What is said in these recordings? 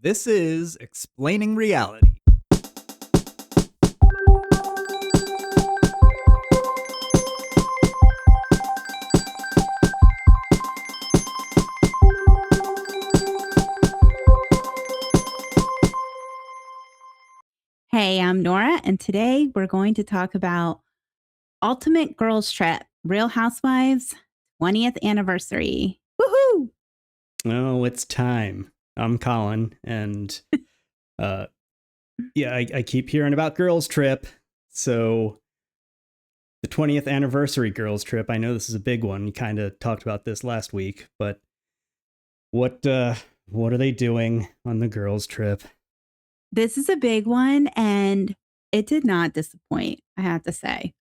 This is Explaining Reality. Hey, I'm Nora, and today we're going to talk about Ultimate Girls Trip, Real Housewives 20th anniversary. Woohoo! Oh, it's time. I'm Colin, and I keep hearing about Girls Trip. So the 20th anniversary Girls Trip. I know this is a big one. You kind of talked about this last week, but what are they doing on the Girls Trip? This is a big one, and it did not disappoint, I have to say.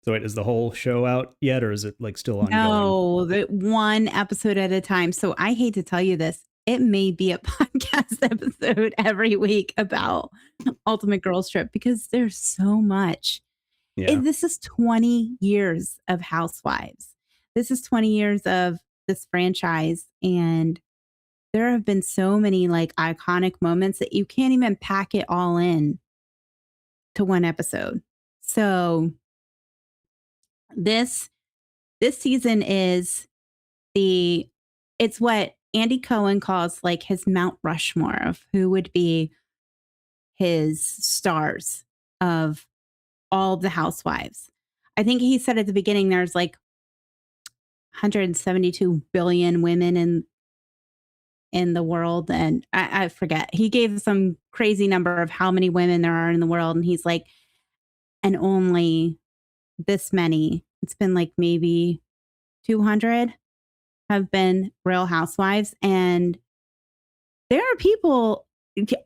So wait, is the whole show out yet, or is it like still ongoing? No, one episode at a time. So I hate to tell you this. It may be a podcast episode every week about Ultimate Girls Trip because there's so much. Yeah. This is 20 years of Housewives. This is 20 years of this franchise. And there have been so many like iconic moments that you can't even pack it all in to one episode. So this season is it's what Andy Cohen calls like his Mount Rushmore of who would be his stars of all the Housewives. I think he said at the beginning there's like 172 billion women in the world, and I forget. He gave some crazy number of how many women there are in the world, and he's like, and only this many. It's been like maybe 200 have been Real Housewives, and there are people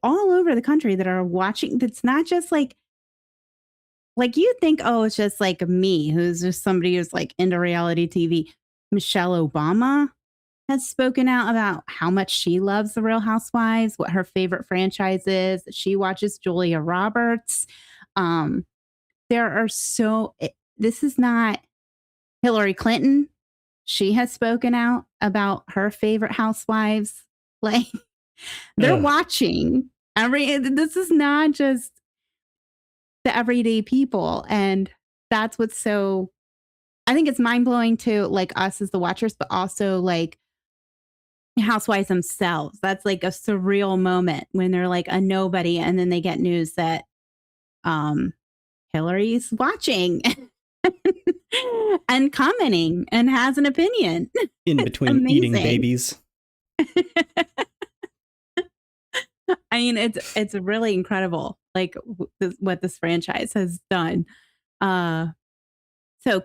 all over the country that are watching. That's not just like you think, oh, it's just like me, who's just somebody who's like into reality TV. Michelle Obama has spoken out about how much she loves the Real Housewives, what her favorite franchise is. She watches Julia Roberts. There are this is not Hillary Clinton. She has spoken out about her favorite housewives. Like they're watching this is not just the everyday people. And that's what's so, I think it's mind blowing to like us as the watchers, but also like housewives themselves. That's like a surreal moment when they're like a nobody and then they get news that Hillary's watching and commenting and has an opinion In between eating babies. I mean, it's really incredible, like what this franchise has done. So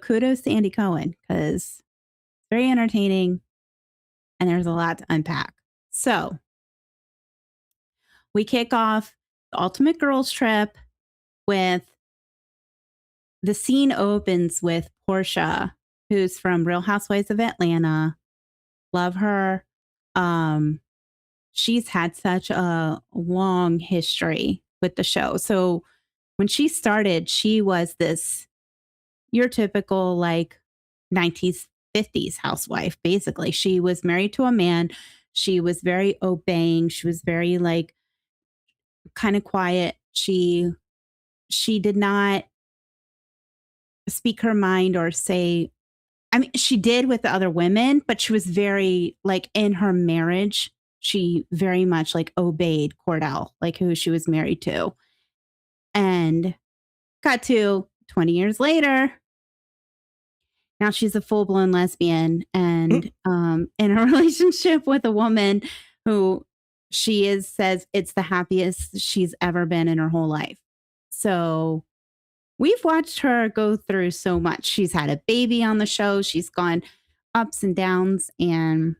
kudos to Andy Cohen because it's very entertaining and there's a lot to unpack. So we kick off the Ultimate Girls Trip with the scene opens with Portia, who's from Real Housewives of Atlanta. Love her. She's had such a long history with the show. So when she started, she was your typical like 90s, 50s housewife, basically. She was married to a man. She was very obeying. She was very like kind of quiet. She did not speak her mind or say, I mean, she did with the other women, but she was very like in her marriage. She very much like obeyed Cordell, like who she was married to. And got to 20 years later. Now she's a full blown lesbian and in a relationship with a woman who says it's the happiest she's ever been in her whole life. So we've watched her go through so much. She's had a baby on the show. She's gone ups and downs. And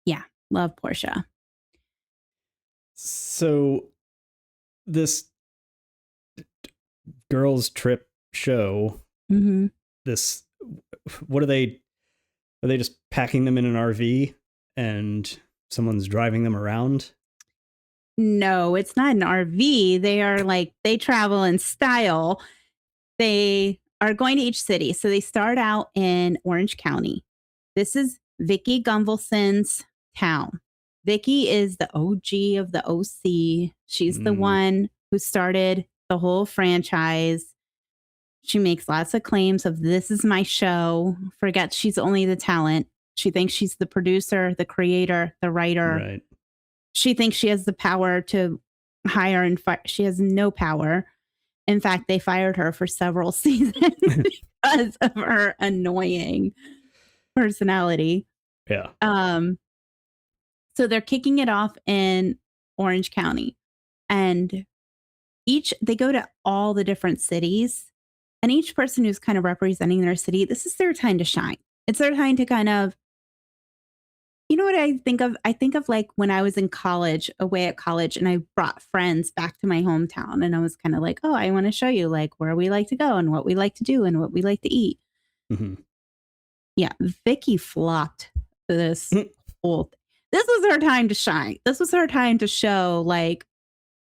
yeah, love Portia. So this Girls Trip show, this, what are they just packing them in an RV and someone's driving them around? No, it's not an RV. They are like, they travel in style. They are going to each city. So they start out in Orange County. This is Vicki Gunvalson's town. Vicky is the OG of the OC. She's the one who started the whole franchise. She makes lots of claims of this is my show. Forgets she's only the talent. She thinks she's the producer, the creator, the writer. Right. She thinks she has the power to hire and fire. She has no power. In fact, they fired her for several seasons because of her annoying personality. Yeah. So they're kicking it off in Orange County, and they go to all the different cities, and each person who's kind of representing their city, this is their time to shine. It's their time to kind of, you know what I think of? I think of like when I was in college, away at college, and I brought friends back to my hometown, and I was kind of like, oh, I want to show you like where we like to go and what we like to do and what we like to eat. Mm-hmm. Yeah, Vicky flopped this whole thing. This was her time to shine. This was her time to show like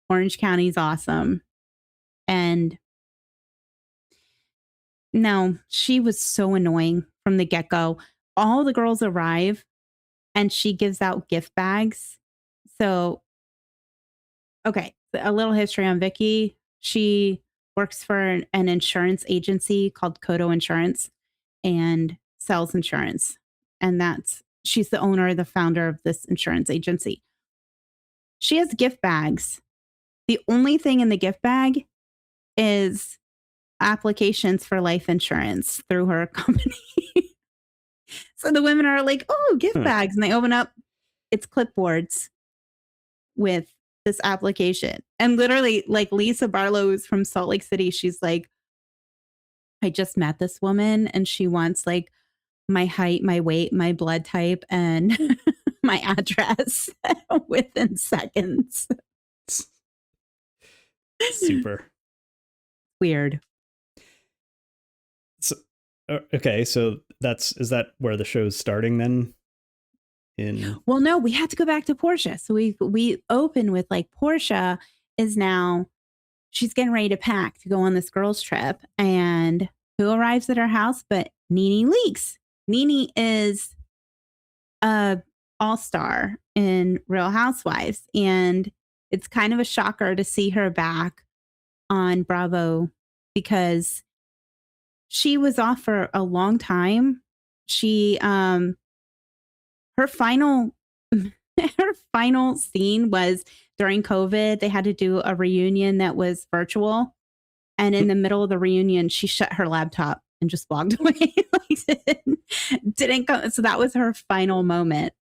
Orange County's awesome. And no, she was so annoying from the get-go. All the girls arrive and she gives out gift bags. So, okay, a little history on Vicky. She works for an insurance agency called Kodo Insurance and sells insurance. And she's the owner, the founder of this insurance agency. She has gift bags. The only thing in the gift bag is applications for life insurance through her company. So the women are like, oh, gift bags. And they open up, it's clipboards with this application. And literally, like Lisa Barlow is from Salt Lake City. She's like, I just met this woman and she wants like my height, my weight, my blood type, and my address within seconds. Super weird. So, okay, so is that where the show's starting then? Well, no, we had to go back to Portia. So we open with like Portia is now, she's getting ready to pack to go on this girls trip, and who arrives at her house but Nene Leakes. Nene is a all-star in Real Housewives, and it's kind of a shocker to see her back on Bravo because she was off for a long time. She her final scene was during COVID. They had to do a reunion that was virtual, and in the middle of the reunion she shut her laptop and just walked away. Like, didn't go. So that was her final moment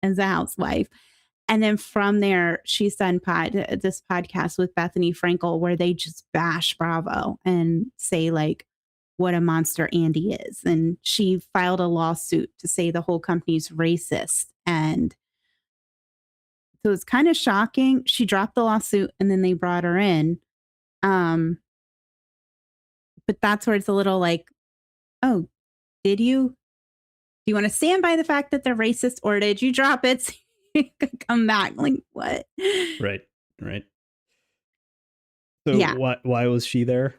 as a housewife. And then from there, she's done this podcast with Bethany Frankel where they just bash Bravo and say like what a monster Andy is. And she filed a lawsuit to say the whole company's racist. And so it's kind of shocking. She dropped the lawsuit and then they brought her in. But that's where it's a little like, oh, do you want to stand by the fact that they're racist, or did you drop it so you could come back? Like what? Right. So yeah. Why was she there?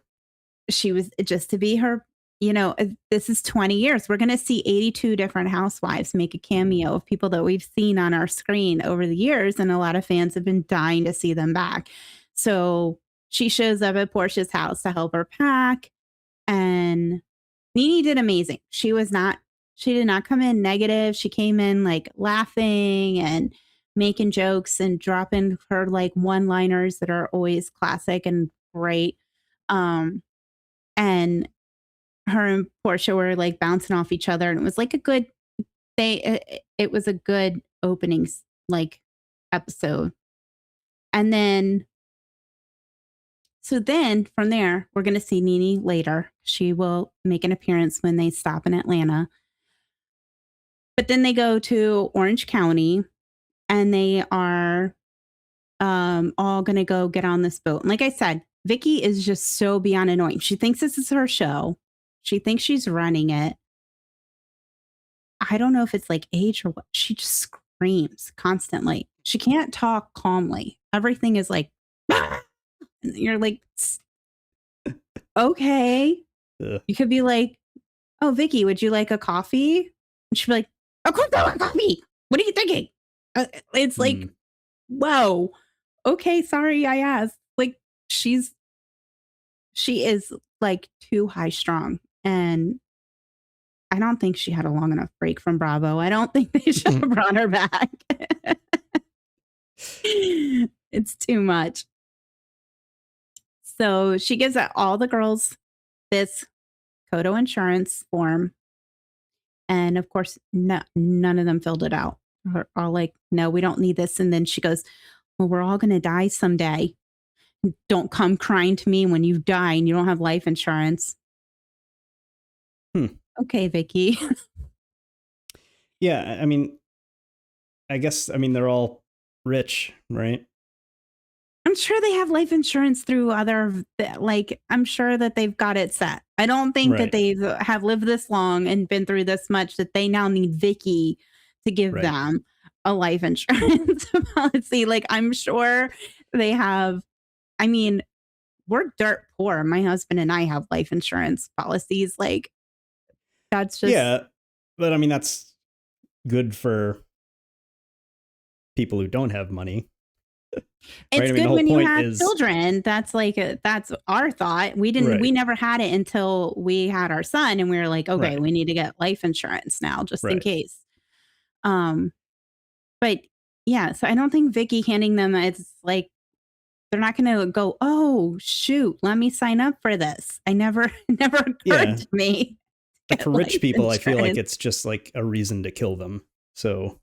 She was just to be her, this is 20 years. We're going to see 82 different housewives make a cameo of people that we've seen on our screen over the years. And a lot of fans have been dying to see them back. So she shows up at Portia's house to help her pack. And Nene did amazing. She did not come in negative. She came in like laughing and making jokes and dropping her like one-liners that are always classic and great. And her and Portia were like bouncing off each other, and it was like it was a good opening like episode. And then from there, we're going to see Nene later. She will make an appearance when they stop in Atlanta. But then they go to Orange County and they are all going to go get on this boat. And like I said, Vicky is just so beyond annoying. She thinks this is her show. She thinks she's running it. I don't know if it's like age or what. She just screams constantly. She can't talk calmly. Everything is like, you're like, okay. You could be like, oh, Vicky, would you like a coffee? And she'd be like, of course I want coffee. What are you thinking? It's like, whoa, okay, sorry I asked. Like, she is like too high strung, and I don't think she had a long enough break from Bravo. I don't think they should have brought her back. It's too much. So she gives all the girls this Kodo insurance form. And of course, none of them filled it out. They're all like, no, we don't need this. And then she goes, well, we're all going to die someday. Don't come crying to me when you die and you don't have life insurance. Okay, Vicky. Yeah, I mean, they're all rich, right? I'm sure they have life insurance through other, like, I'm sure that they've got it set. I don't think that they have lived this long and been through this much that they now need Vicky to give them a life insurance policy. Like, I'm sure they have. I mean, we're dirt poor. My husband and I have life insurance policies. Like, that's just. Yeah, but I mean, that's good for people who don't have money. It's good when you have children. That's like that's our thought. We never had it until we had our son, and we were like, okay, we need to get life insurance now, just in case. But yeah, so I don't think Vicky handing them, it's like they're not going to go, oh shoot, let me sign up for this. I never occurred to me. But for rich people, I feel like it's just like a reason to kill them. So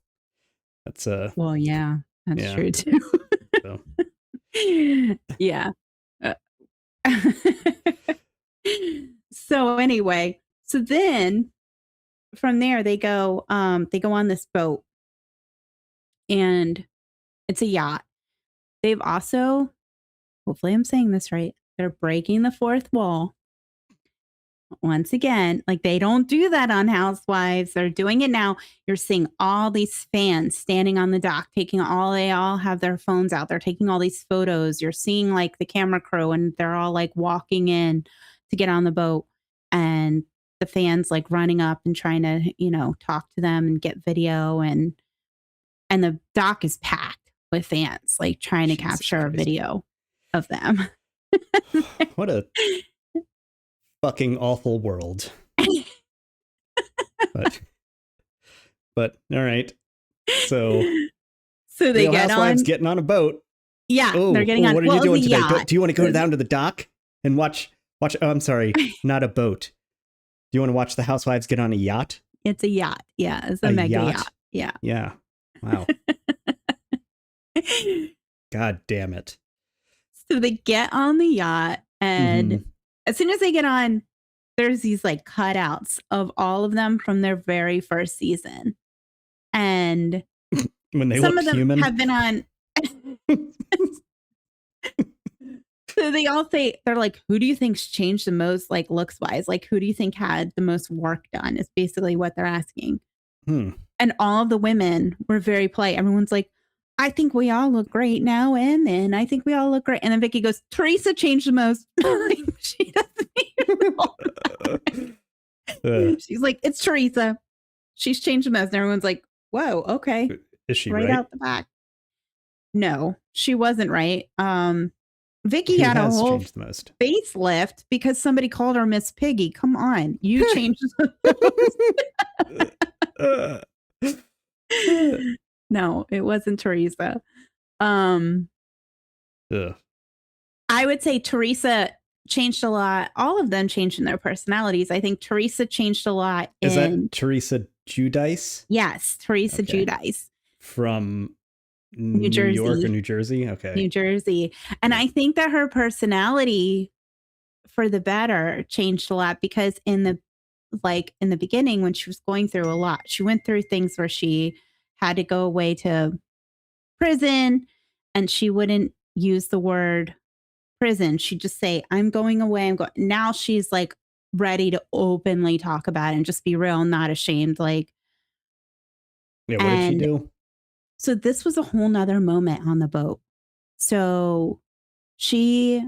that's well, yeah, that's true too. So. Yeah. So anyway, so then from there they go on this boat, and it's a yacht. They've also, hopefully I'm saying this right, they're breaking the fourth wall. Once again, like, they don't do that on Housewives. They're doing it now. You're seeing all these fans standing on the dock, they all have their phones out. They're taking all these photos. You're seeing like the camera crew, and they're all like walking in to get on the boat, and the fans like running up and trying to, talk to them and get video, and the dock is packed with fans like trying to capture a video of them. What a fucking awful world. but all right. So they get Housewives getting on a boat. Yeah, they're getting on. What are you doing today? Do you want to go down to the dock and watch? Oh, I'm sorry, not a boat. Do you want to watch the Housewives get on a yacht? It's a yacht. Yeah, it's a mega yacht. Yeah. Yeah. Wow. God damn it. So they get on the yacht, and as soon as they get on, there's these like cutouts of all of them from their very first season. And when they look human, have been on. So they all say, they're like, who do you think's changed the most, like looks wise? Like, who do you think had the most work done is basically what they're asking. And all of the women were very polite. Everyone's like, I think we all look great now and then. I think we all look great. And then Vicky goes, Teresa changed the most. She doesn't even She's like, it's Teresa. She's changed the most. And everyone's like, whoa, okay. Is she right? Out the back. No, she wasn't right. Vicky had a whole facelift because somebody called her Miss Piggy. Come on. You changed the No, it wasn't Teresa. I would say Teresa changed a lot. All of them changed in their personalities. I think Teresa changed a lot. Is that Teresa Giudice? Yes, Teresa Giudice. From New York or New Jersey? Okay. New Jersey. And I think that her personality for the better changed a lot, because in the beginning, when she was going through a lot, she went through things where she had to go away to prison, and she wouldn't use the word prison. She'd just say, I'm going away. Now she's like ready to openly talk about it and just be real, not ashamed. Like, yeah, what did she do? So this was a whole nother moment on the boat. So she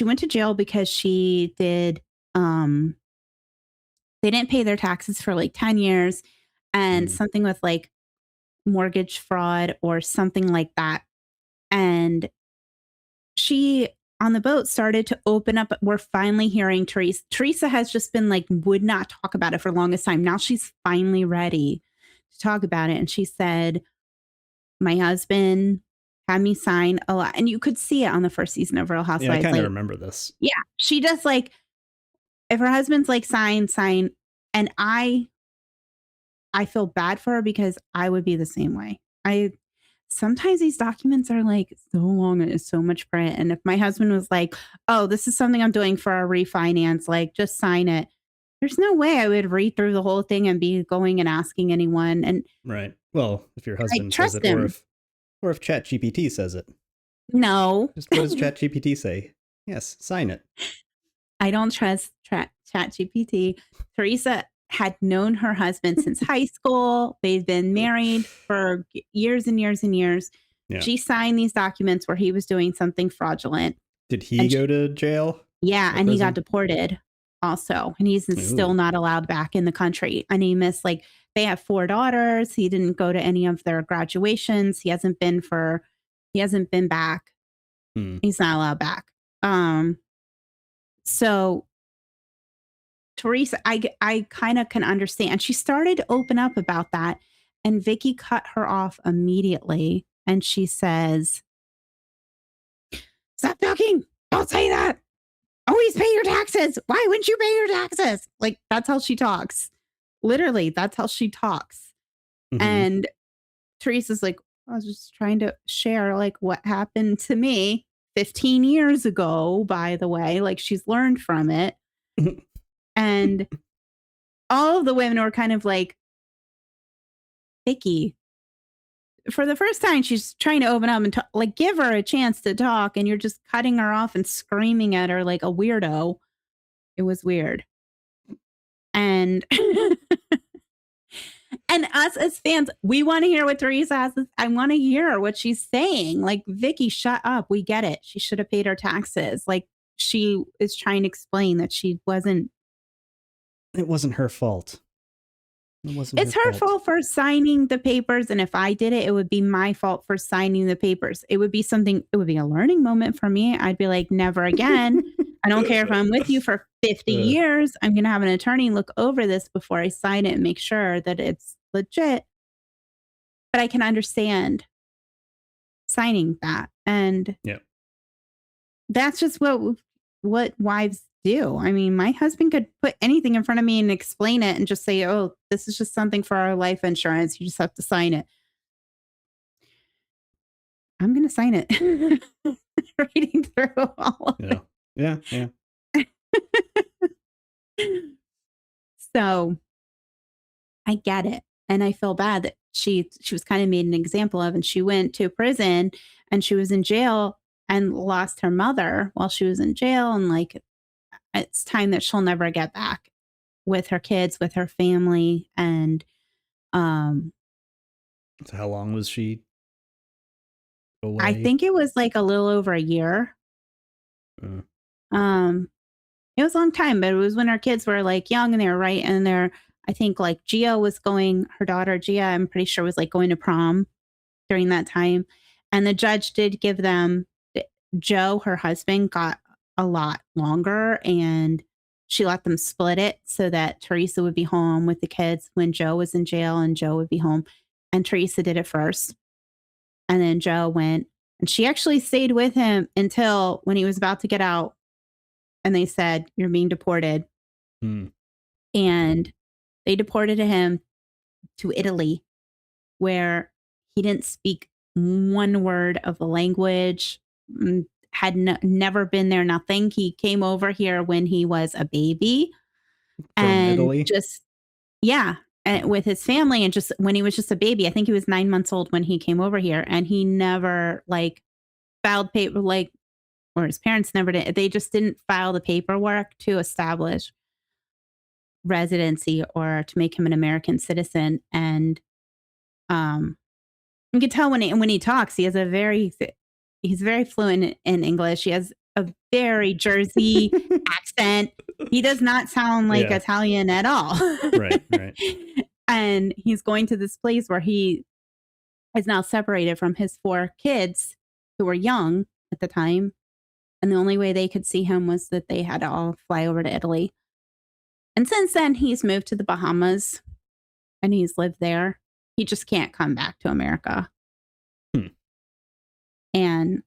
went to jail because she did, they didn't pay their taxes for like 10 years, and something with like mortgage fraud or something like that. And she on the boat started to open up. We're finally hearing Teresa. Teresa has just been like, would not talk about it for the longest time. Now she's finally ready to talk about it. And she said, my husband had me sign a lot. And you could see it on the first season of Real Housewives. Yeah, I kind of like, remember this. Yeah. She just like, if her husband's like, sign. And I feel bad for her because I would be the same way. Sometimes these documents are like so long and it's so much print. And if my husband was like, oh, this is something I'm doing for a refinance, like just sign it. There's no way I would read through the whole thing and be going and asking anyone. And right. Well, if your husband says trust it, him. or if ChatGPT says it. No. Just what does ChatGPT say? Yes, sign it. I don't trust ChatGPT. Teresa had known her husband since high school. They've been married for years and years and years. Yeah. She signed these documents where he was doing something fraudulent. Did he go to jail? Yeah, and he got deported also. And he's still not allowed back in the country. And he missed, like, they have 4 daughters. He didn't go to any of their graduations. He hasn't been back. He's not allowed back. So Teresa, I kind of can understand. She started to open up about that, and Vicky cut her off immediately. And she says, stop talking. Don't say that. Always pay your taxes. Why wouldn't you pay your taxes? Like, that's how she talks. Literally, that's how she talks. Mm-hmm. And Teresa's like, I was just trying to share like what happened to me 15 years ago, by the way. Like, she's learned from it. And all of the women were kind of like, Vicky, for the first time, she's trying to open up and like give her a chance to talk. And you're just cutting her off and screaming at her like a weirdo. It was weird. And and us as fans, we want to hear what Teresa has. I want to hear what she's saying. Like, Vicky, shut up. We get it. She should have paid her taxes. Like, she is trying to explain that she wasn't. It wasn't her fault. It's her fault for signing the papers. And if I did it, it would be my fault for signing the papers. It would be a learning moment for me. I'd be like, never again. I don't care if I'm with you for 50 years. I'm going to have an attorney look over this before I sign it and make sure that it's legit. But I can understand signing that. And that's just what wives do. I mean, my husband could put anything in front of me and explain it and just say, oh, this is just something for our life insurance. You just have to sign it. I'm going to sign it. Reading through all of it. Yeah. So I get it. And I feel bad that she was kind of made an example of, and she went to prison and she was in jail and lost her mother while she was in jail. And like, it's time that she'll never get back with her kids, with her family. And so how long was she away? I think it was like a little over a year. It was a long time, but it was when our kids were like young and they were right in there. I think like her daughter Gia, I'm pretty sure, was like going to prom during that time. And the judge did give them, Joe, her husband, got a lot longer, and she let them split it so that Teresa would be home with the kids when Joe was in jail and Joe would be home. And Teresa did it first. And then Joe went, and she actually stayed with him until when he was about to get out. And they said, you're being deported. And they deported him to Italy, where he didn't speak one word of the language, had never been there, nothing. He came over here when he was a baby. From and Italy? Just, and with his family. And just when he was just a baby, I think he was 9 months old when he came over here, and he never like filed paper, like, or his parents never did. They just didn't file the paperwork to establish residency or to make him an American citizen. And you can tell when he talks, he's very fluent in English. He has a very Jersey accent. He does not sound like Italian at all. Right. And he's going to this place where he is now separated from his 4 kids who were young at the time. And the only way they could see him was that they had to all fly over to Italy. And since then, he's moved to the Bahamas and he's lived there. He just can't come back to America. Hmm. And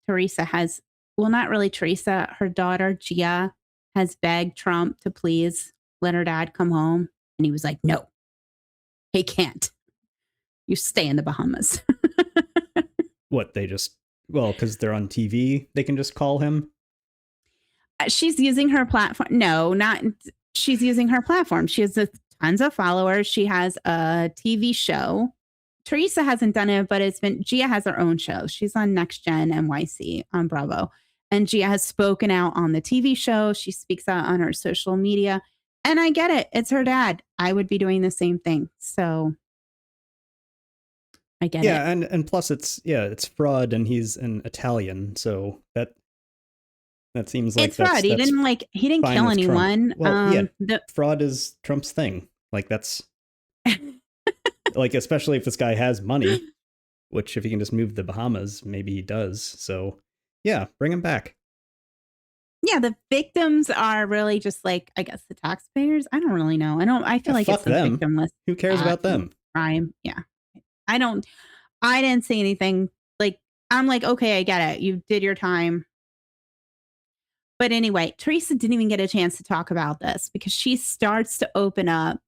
Teresa has, well, not really Teresa, her daughter, Gia, has begged Trump to please let her dad come home. And he was like, no, he can't. You stay in the Bahamas. What, they just, well, because they're on TV, they can just call him? She's using her platform. No, not, she's using her platform. She has tons of followers. She has a TV show. Teresa hasn't done it, but it's been, Gia has her own show. She's on Next Gen NYC on Bravo. And Gia has spoken out on the TV show. She speaks out on her social media. And I get it. It's her dad. I would be doing the same thing. So I get it. Yeah, and plus it's fraud, and he's an Italian, so that seems like it's fraud. He didn't fine kill with Trump. anyone. Well, fraud is Trump's thing. Like, that's like, especially if this guy has money, which if he can just move to the Bahamas, maybe he does. So yeah, bring him back. Yeah, the victims are really just like, I guess, the taxpayers. I don't really know. I feel like it's the them. victimless Who cares about them? crime. Yeah. I didn't see anything. Like, I'm like, okay, I get it. You did your time. But anyway, Teresa didn't even get a chance to talk about this because she starts to open up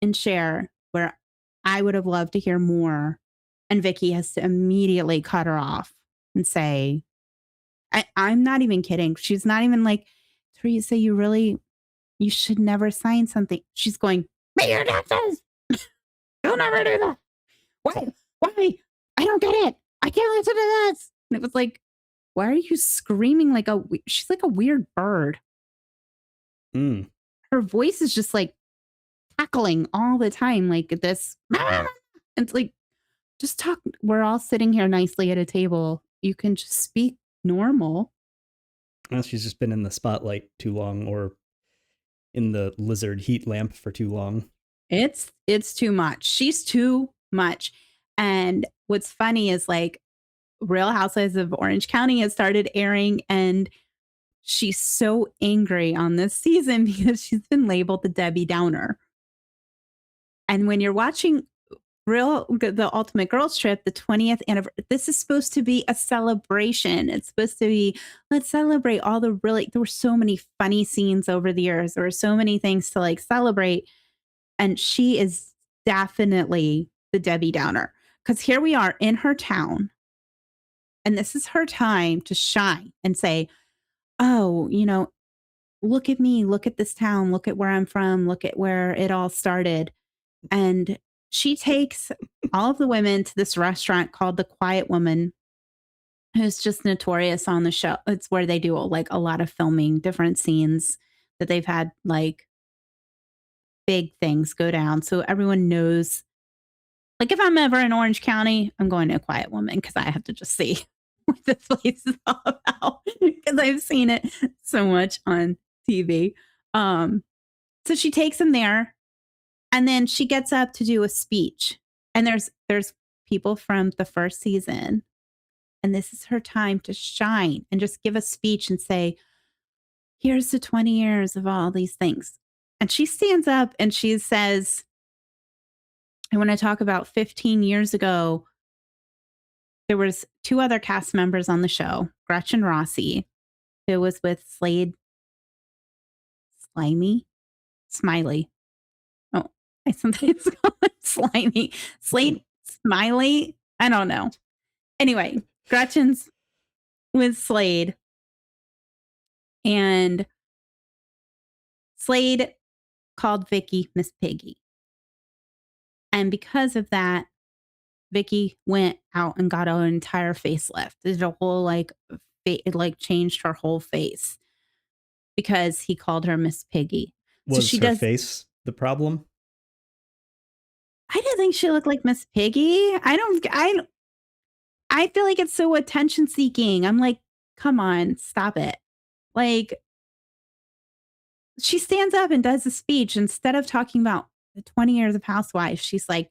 and share where I would have loved to hear more. And Vicky has to immediately cut her off and say, I'm not even kidding. She's not even like, Teresa, you should never sign something. She's going, pay your taxes. You'll never do that. Why? I don't get it. I can't listen to this. And it was like, why are you screaming she's like a weird bird. Mm. Her voice is just like cackling all the time, like this. It's like, just talk. We're all sitting here nicely at a table. You can just speak normal. Well, she's just been in the spotlight too long, or in the lizard heat lamp for too long. It's too much. She's too much. And what's funny is like Real Housewives of Orange County has started airing, and she's so angry on this season because she's been labeled the Debbie Downer. And when you're watching the Ultimate Girls Trip, the 20th anniversary, this is supposed to be a celebration. It's supposed to be, let's celebrate all there were so many funny scenes over the years. There were so many things to like celebrate. And she is definitely the Debbie Downer, because here we are in her town. And this is her time to shine and say, oh, look at me, look at this town, look at where I'm from, look at where it all started. And she takes all of the women to this restaurant called The Quiet Woman, who's just notorious on the show. It's where they do like a lot of filming, different scenes that they've had like big things go down. So everyone knows, like if I'm ever in Orange County, I'm going to A Quiet Woman because I have to just see what this place is all about because I've seen it so much on TV. So she takes them there. And then she gets up to do a speech. And there's people from the first season. And this is her time to shine and just give a speech and say, here's the 20 years of all these things. And she stands up and she says, I want to talk about 15 years ago. There was 2 other cast members on the show, Gretchen Rossi, who was with Smiley. Oh, I sometimes call it Slimy. Smiley. I don't know. Anyway, Gretchen's with Slade. And Slade called Vicky Miss Piggy. And because of that, Vicky went out and got an entire facelift. Did a whole it changed her whole face because he called her Miss Piggy. Was her face the problem? I didn't think she looked like Miss Piggy. I feel like it's so attention seeking. I'm like, come on, stop it. Like, she stands up and does a speech instead of talking about the 20 years of Housewives. She's like,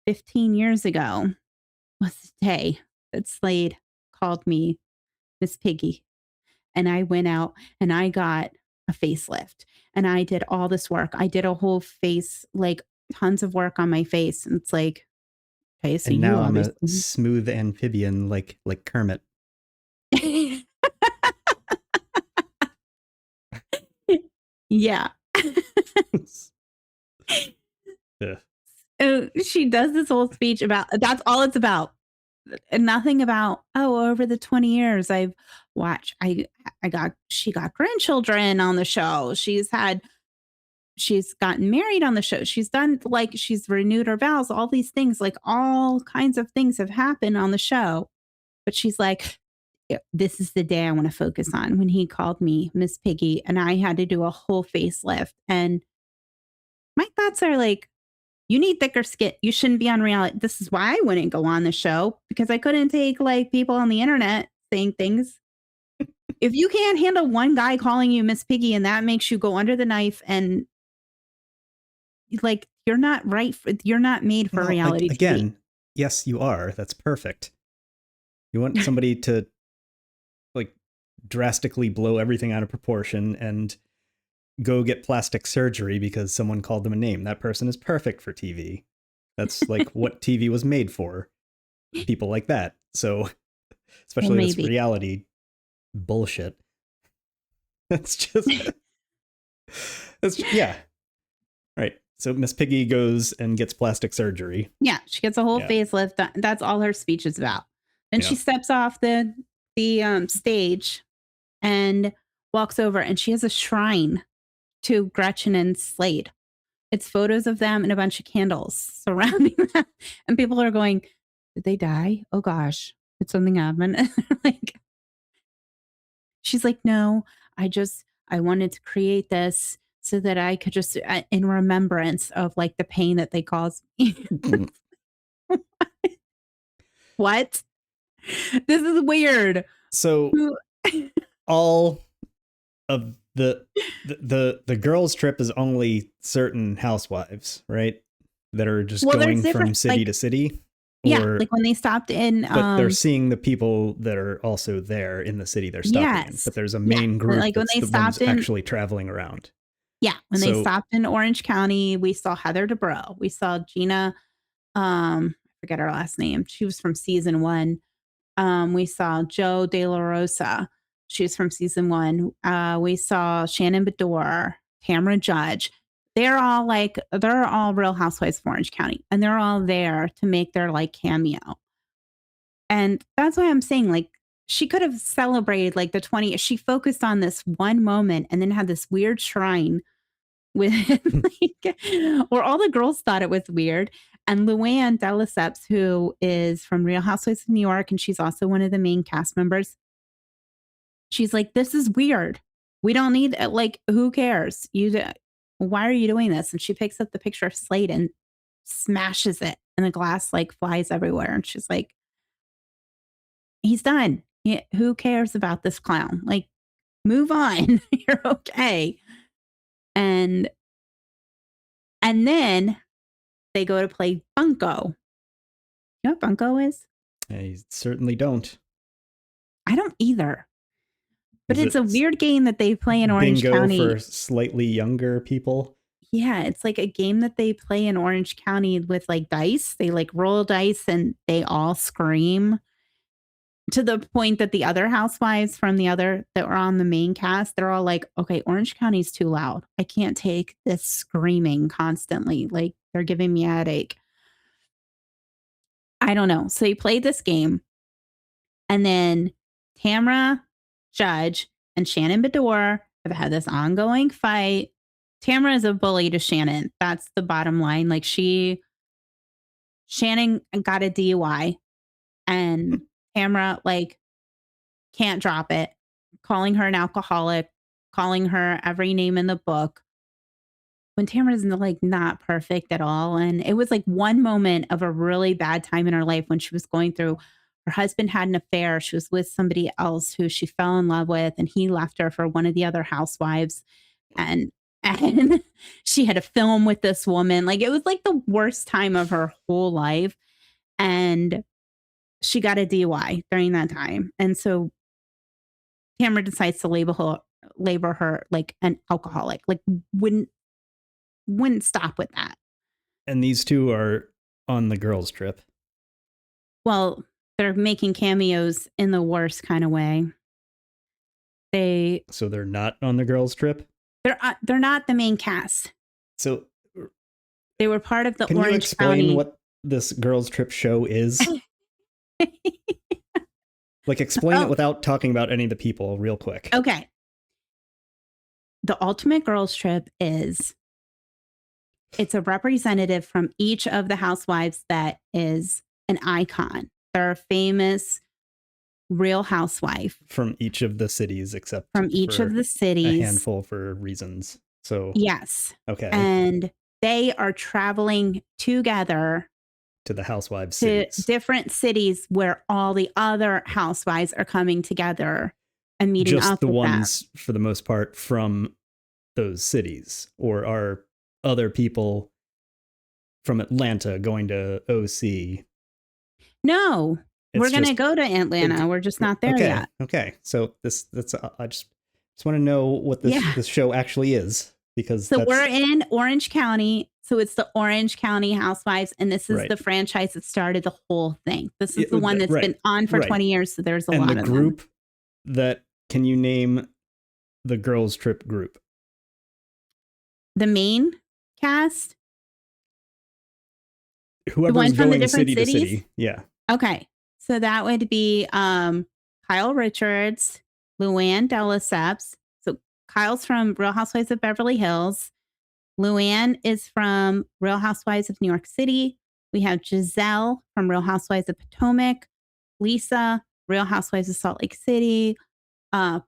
15 years ago was the day that Slade called me Miss Piggy. And I went out and I got a facelift and I did all this work. I did a whole face, like tons of work on my face. And it's like, okay, so And you now I'm a obviously. smooth amphibian like Kermit. Yeah. Ugh. She does this whole speech about that's all it's about. And nothing about, oh, over the 20 years I've watched, she got grandchildren on the show. She's gotten married on the show. She's done like she's renewed her vows, all these things, like all kinds of things have happened on the show. But she's like, "Yeah, this is the day I want to focus on when he called me Miss Piggy and I had to do a whole facelift. And my thoughts are like, you need thicker skin. You shouldn't be on reality. This is why I wouldn't go on the show because I couldn't take like people on the internet saying things. If you can't handle one guy calling you Miss Piggy and that makes you go under the knife and like you're not right for, you're not made for Well, reality TV. again, yes, you are. That's perfect. You want somebody to like drastically blow everything out of proportion and go get plastic surgery because someone called them a name. That person is perfect for TV. That's like what TV was made for. People like that. So, Well, especially this maybe. reality bullshit. That's just, yeah. Right. So Miss Piggy goes and gets plastic surgery. Yeah, she gets a whole Yeah. facelift. That's all her speech is about. And she Yeah. steps off the stage and walks over, and she has a shrine to Gretchen and Slade. It's photos of them and a bunch of candles surrounding them, and people are going, "Did they die? Oh gosh, did something happen?" Like she's like, "No, I wanted to create this." So that I could just, in remembrance of like the pain that they caused me. What? This is weird. So Who- all of the girls trip is only certain housewives, right? That are just Well, there's going from different, city like, to city. yeah, Or like when they stopped in, but they're seeing the people that are also there in the city they're stopping in. yes, But there's a yeah, main group like when that's they the ones stopped in, actually traveling around. yeah, when they So stopped in Orange County, we saw Heather Dubrow, we saw Gina, I forget her last name. She was from season 1. We saw Joe De La Rosa. She was from season 1. We saw Shannon Bedore, Tamra Judge. They're all Real Housewives of Orange County, and they're all there to make their like cameo. And that's why I'm saying, like, she could have celebrated like the 20. She focused on this one moment and then had this weird shrine with like, where all the girls thought it was weird. And Luann de Lesseps, who is from Real Housewives of New York, and she's also one of the main cast members, she's like, "This is weird. We don't need like, who cares? Why are you doing this?" And she picks up the picture of Slade and smashes it, and the glass like flies everywhere. And she's like, "He's done. Who cares about this clown? Like, move on. You're okay." And then they go to play Bunko. You know what Bunko is? I certainly don't. I don't either. But Is it's a it weird game that they play in Orange bingo County. for slightly younger people? Yeah, it's like a game that they play in Orange County with like dice. They like roll dice and they all scream to the point that the other housewives from the other that were on the main cast, they're all like, "Okay, Orange County's too loud. I can't take this screaming constantly. Like they're giving me a headache." I don't know. So he played this game, and then Tamra Judge and Shannon Bedore have had this ongoing fight. Tamra is a bully to Shannon. That's the bottom line. Like Shannon got a DUI, and Tamra like can't drop it, calling her an alcoholic, calling her every name in the book. When Tamara's like not perfect at all. And it was like one moment of a really bad time in her life when she was going through, her husband had an affair. She was with somebody else who she fell in love with, and he left her for one of the other housewives. And And she had to film with this woman. Like, it was like the worst time of her whole life. And she got a DUI during that time. And so Tamara decides to label her like an alcoholic, like wouldn't stop with that. And these two are on the girls' trip. Well, they're making cameos in the worst kind of way. So they're not on the girls' trip? They're not the main cast. So they were part of the Can Orange you explain County. what this girls' trip show is? Like, explain it without talking about any of the people real quick. Okay. The ultimate girls' trip is, it's a representative from each of the housewives that is an icon. They're a famous real housewife. From each of the cities, except from each of the cities. A handful for reasons. So yes. Okay. And they are traveling together to the housewives to cities. different cities where all the other housewives are coming together and meeting Just up the with ones, them. for the most part, from those cities, or are other people from Atlanta going to OC? No, we're going to go to Atlanta. We're just not there yet. Okay. So I just want to know what this show actually is, because we're in Orange County. So it's the Orange County Housewives, and this is the franchise that started the whole thing. This is the one that's been on for 20 years. So there's a lot of them. And the group that, can you name the girls' trip group? The main cast? Whoever's going city to city. Yeah. Okay. So that would be Kyle Richards, Luann de Lesseps. So Kyle's from Real Housewives of Beverly Hills. Luann is from Real Housewives of New York City. We have Giselle from Real Housewives of Potomac. Lisa, Real Housewives of Salt Lake City.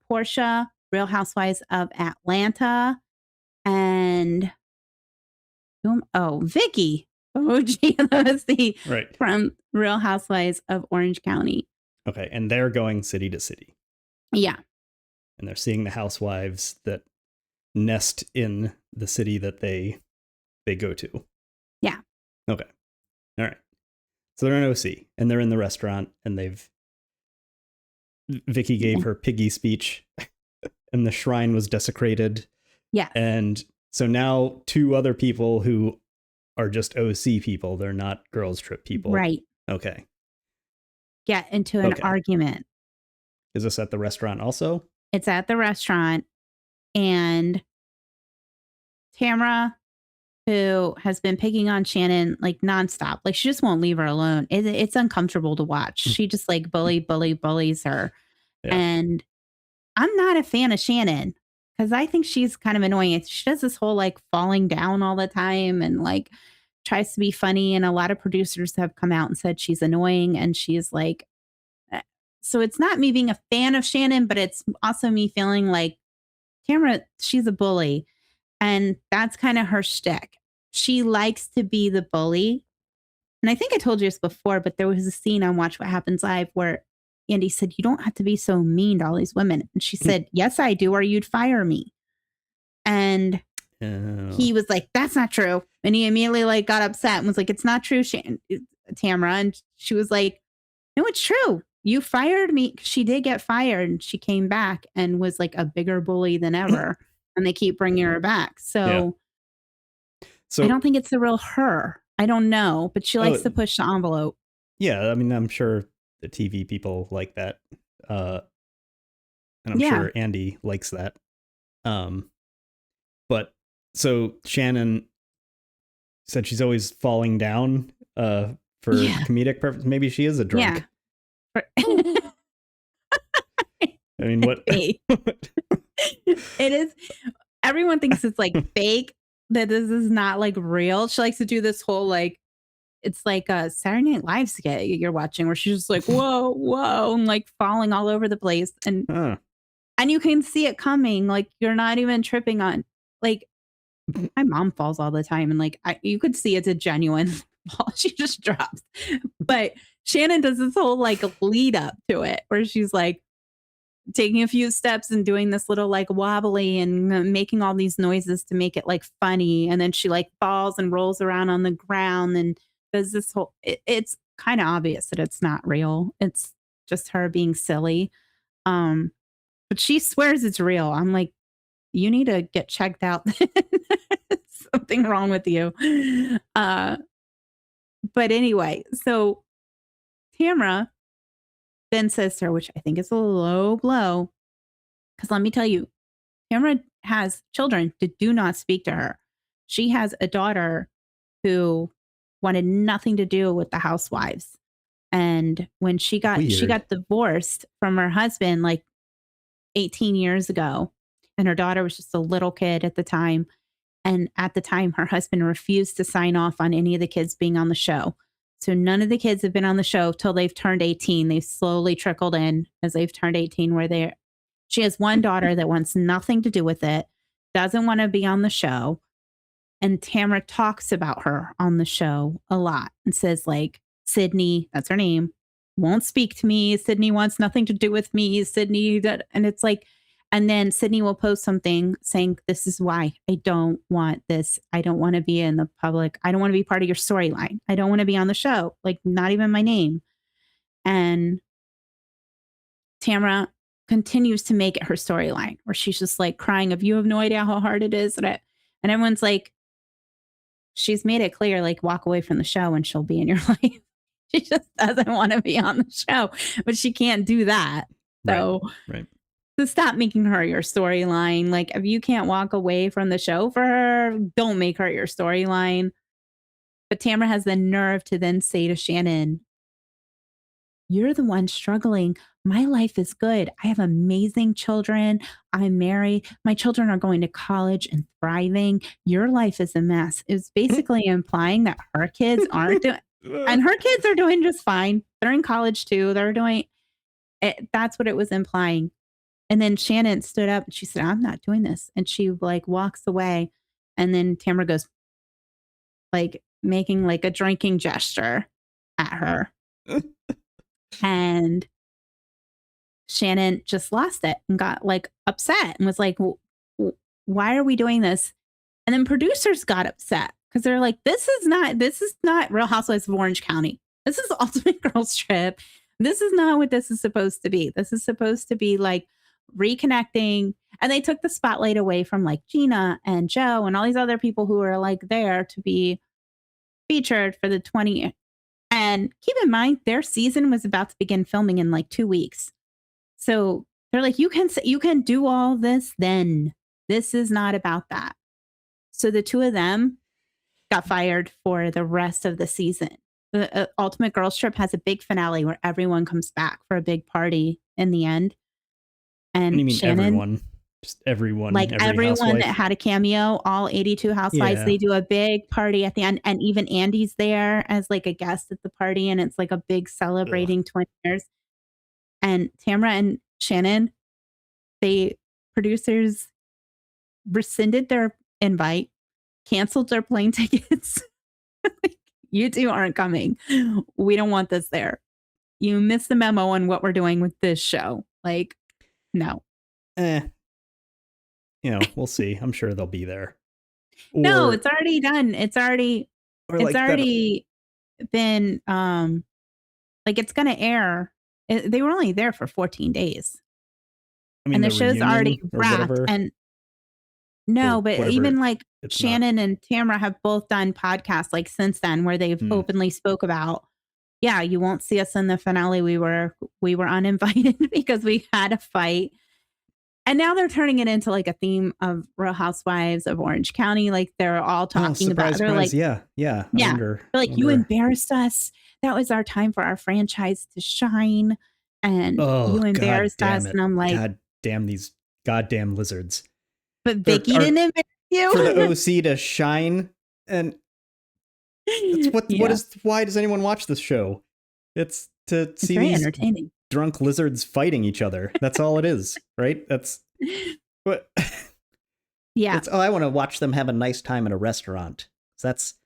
Portia, Real Housewives of Atlanta. And Vicky, OG from Real Housewives of Orange County. Okay, and they're going city to city. Yeah. And they're seeing the housewives that nest in the city that they go to. Yeah. Okay. All right. So they're in OC, and they're in the restaurant, and Vicky gave her piggy speech, and the shrine was desecrated. Yeah. And so now two other people who are just OC people, they're not girls' trip people. Right. Okay. Get into an argument. Is this at the restaurant also? It's at the restaurant, and Tamara, who has been picking on Shannon like nonstop, like she just won't leave her alone. It's uncomfortable to watch. She just like bullies her. Yeah. And I'm not a fan of Shannon because I think she's kind of annoying. She does this whole like falling down all the time and like tries to be funny. And a lot of producers have come out and said she's annoying, and she's like, so it's not me being a fan of Shannon, but it's also me feeling like Tamara, she's a bully. And that's kind of her shtick. She likes to be the bully. And I think I told you this before, but there was a scene on Watch What Happens Live where Andy said, "You don't have to be so mean to all these women." And she said, "Yes, I do, or you'd fire me." And he was like, "That's not true." And he immediately like got upset and was like, "It's not true, Tamara." And she was like, "No, it's true. You fired me." She did get fired, and she came back and was like a bigger bully than ever. And they keep bringing her back. So I don't think it's the real her. I don't know, but she likes to push the envelope. Yeah, I mean, I'm sure the TV people like that. And I'm sure Andy likes that. But so Shannon said she's always falling down for comedic purpose. Maybe she is a drunk. Yeah. I mean, what? It is. Everyone thinks it's like fake, that this is not like real. She likes to do this whole like, it's like a Saturday Night Live skit you're watching where she's just like, whoa, and like falling all over the place. And you can see it coming. Like you're not even tripping on, like my mom falls all the time. And like, you could see it's a genuine fall. She just drops. But Shannon does this whole like lead up to it where she's like, taking a few steps and doing this little like wobbly and making all these noises to make it like funny. And then she like falls and rolls around on the ground and does this whole, it's kind of obvious that it's not real. It's just her being silly. But she swears it's real. I'm like, you need to get checked out. Something wrong with you. But anyway, so Tamra then says to her, which I think is a low blow, because let me tell you, Tamra has children that do not speak to her. She has a daughter who wanted nothing to do with the Housewives. And when she got divorced from her husband like 18 years ago, and her daughter was just a little kid at the time. And at the time, her husband refused to sign off on any of the kids being on the show. So none of the kids have been on the show till they've turned 18. They've slowly trickled in as they've turned 18, where she has one daughter that wants nothing to do with it, doesn't want to be on the show. And Tamra talks about her on the show a lot and says like, Sydney, that's her name, won't speak to me. Sydney wants nothing to do with me. Sydney, that, and it's like, and then Sydney will post something saying, this is why I don't want this. I don't want to be in the public. I don't want to be part of your storyline. I don't want to be on the show. Like, not even my name. And Tamra continues to make it her storyline where she's just like crying of, you have no idea how hard it is. And everyone's like, she's made it clear, like, walk away from the show and she'll be in your life. She just doesn't want to be on the show, but she can't do that. So right. To stop making her your storyline. Like, if you can't walk away from the show for her, don't make her your storyline. But Tamra has the nerve to then say to Shannon, you're the one struggling. My life is good. I have amazing children. I'm married. My children are going to college and thriving. Your life is a mess. It's basically implying that her kids aren't doing, and her kids are doing just fine. They're in college too. They're doing it. That's what it was implying. And then Shannon stood up and she said, I'm not doing this. And she like walks away. And then Tamra goes like making like a drinking gesture at her. And Shannon just lost it and got like upset and was like, why are we doing this? And then producers got upset because they're like, this is not Real Housewives of Orange County. This is Ultimate Girls Trip. This is not what this is supposed to be. This is supposed to be like reconnecting. And they took the spotlight away from like Gina and Joe and all these other people who are like there to be featured for the 20. And keep in mind, their season was about to begin filming in like 2 weeks. So they're like, you can do all this then. This is not about that. So the two of them got fired for the rest of the season. The Ultimate Girls Trip has a big finale where everyone comes back for a big party in the end. And you mean Shannon, everyone? Just everyone. like everyone that had a cameo, all 82 housewives, they do a big party at the end. And even Andy's there as like a guest at the party. And it's like a big celebrating 20 years. And Tamra and Shannon, producers rescinded their invite, canceled their plane tickets. Like, you two aren't coming. We don't want this there. You missed the memo on what we're doing with this show. Like, no. We'll see. I'm sure they'll be there. No, it's already done. It's already been like it's gonna air. They were only there for 14 days. I mean, and the show's already wrapped. And no, but even like Shannon and Tamra have both done podcasts like since then where they've openly spoke about, yeah, you won't see us in the finale. We were uninvited because we had a fight. And now they're turning it into like a theme of Real Housewives of Orange County. Like they're all talking about. They're like, yeah. They're like, you embarrassed us. That was our time for our franchise to shine, and you embarrassed us. And I'm like, God damn these goddamn lizards. But Vicky didn't embarrass you for the OC to shine, and that's why does anyone watch this show? It's to see these entertaining drunk lizards fighting each other. That's all it is, right? That's what. Yeah. I want to watch them have a nice time at a restaurant.